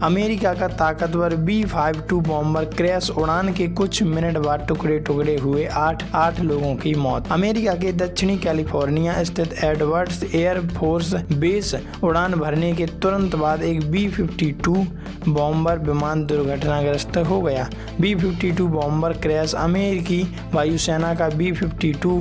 America का ताकतवर B-52 bomber crash उड़ान के कुछ मिनट बाद टुकड़े टुकड़े हुए 8 लोगों की मौत। अमेरिका के दक्षिणी कैलिफोर्निया स्थित एडवर्ड्स एयर फोर्स बेस उड़ान भरने के तुरंत बाद एक B-52 बॉम्बर विमान दुर्घटनाग्रस्त हो गया। B-52 बॉम्बर क्रैश अमेरिकी वायुसेना का B-52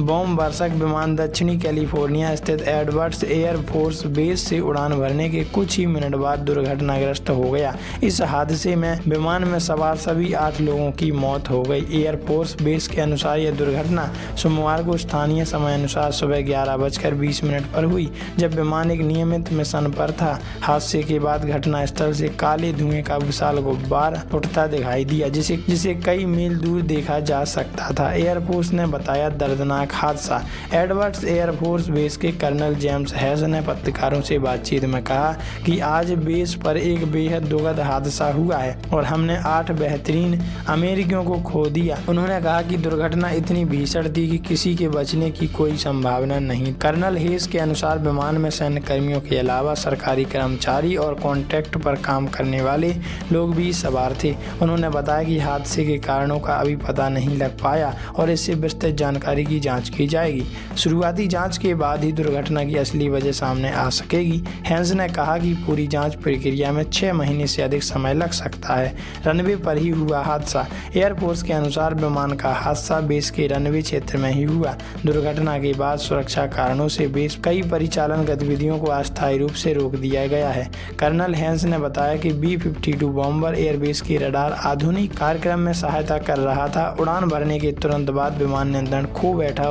बॉम्ब वर्षक विमान दक्षिणी कैलिफोर्निया स्थित एडवर्ड्स एयर फोर्स बेस से उड़ान भरने के कुछ ही मिनट बाद दुर्घटनाग्रस्त हो गया। इस हादसे में विमान में सवार सभी 8 लोगों की मौत हो गई। एयरफोर्स बेस के अनुसार यह दुर्घटना सोमवार को स्थानीय समय अनुसार सुबह 11:20 पर हुई, जब विमान एक नियमित मिशन पर था। हादसे के बाद घटना स्थल से काले धुएं का विशाल गुब्बार उठता दिखाई दिया, जिसे कई मील दूर देखा जा सकता था। एयरफोर्स ने बताया, दर्दनाक हादसा। एडवर्ड्स एयरफोर्स बेस के कर्नल जेम्स हैस ने पत्रकारों से बातचीत में कहा कि आज बेस पर एक बेहद दुखद हादसा हुआ है और हमने 8 बेहतरीन अमेरिकियों को खो दिया। उन्होंने कहा कि दुर्घटना इतनी भीषण थी कि किसी के बचने की कोई संभावना नहीं। कर्नल हेस के अनुसार विमान में सैन्य कर्मियों के अलावा सरकारी कर्मचारी और कॉन्ट्रैक्ट पर काम करने वाले लोग भी सवार थे। उन्होंने बताया कि हादसे के कारणों का अभी पता नहीं लग पाया और इससे विस्तृत जानकारी की जांच की जाएगी। शुरुआती जांच के बाद ही दुर्घटना की असली वजह सामने आ सकेगी। हेंस ने कहा कि पूरी जांच प्रक्रिया में 6 महीने से अधिक समय लग सकता है। रनवे पर ही हुआ हादसा। एयरफोर्स के अनुसार विमान का हादसा बेस के रनवे क्षेत्र में ही हुआ। दुर्घटना के बाद सुरक्षा कारणों से बेस कई परिचालन गतिविधियों को अस्थायी रूप से रोक दिया गया है। कर्नल हेंस ने बताया कि B-52 बॉम्बर एयरबेस के रडार आधुनिक कार्यक्रम में सहायता कर रहा था। उड़ान भरने के तुरंत बाद विमान नियंत्रण खो बैठा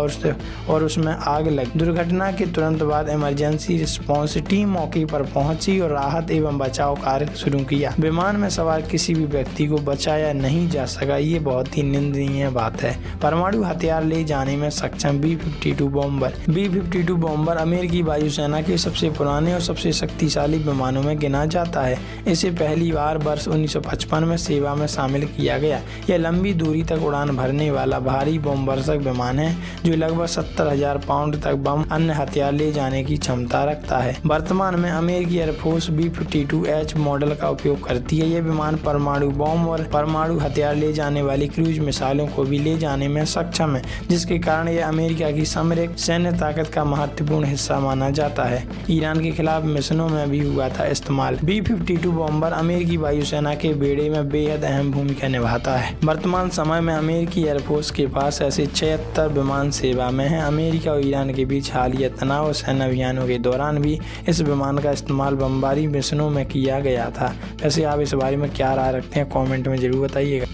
और उसमें आग लगी। दुर्घटना के तुरंत बाद इमरजेंसी रिस्पांस टीम मौके पर पहुंची और राहत एवं बचाव कार्य शुरू किया। विमान में सवार किसी भी व्यक्ति को बचाया नहीं जा सका। ये बहुत ही निंदनीय बात है। परमाणु हथियार ले जाने में सक्षम B-52 बॉम्बर अमेरिकी वायुसेना के सबसे पुराने और सबसे शक्तिशाली विमानों में गिना जाता है। इसे पहली बार वर्ष 1955 में सेवा में शामिल किया गया। यह लंबी दूरी तक उड़ान भरने वाला भारी बम वर्षक विमान है जो लगभग 70,000 पाउंड तक बम अन्य हथियार ले जाने की क्षमता रखता है। वर्तमान में अमेरिकी एयरफोर्स B-52H मॉडल का उपयोग करती है। यह विमान परमाणु बम और परमाणु हथियार ले जाने वाली क्रूज मिसाइलों को भी ले जाने में सक्षम है, जिसके कारण यह अमेरिका की सामरिक सैन्य ताकत का महत्वपूर्ण हिस्सा माना जाता है। ईरान के खिलाफ मिशनों में भी हुआ था इस्तेमाल। B-52 बॉम्बर अमेरिकी वायुसेना के बेड़े में बेहद अहम भूमिका निभाता है। वर्तमान समय में अमेरिकी एयरफोर्स के पास ऐसे 76 विमान सेवा में हैं। अमेरिका और ईरान के बीच हालिया तनाव और सैन्य अभियानों के दौरान भी इस विमान का इस्तेमाल बमबारी मिशनों में किया गया था। वैसे आप इस बारे में क्या राय रखते हैं, कमेंट में जरूर बताइएगा।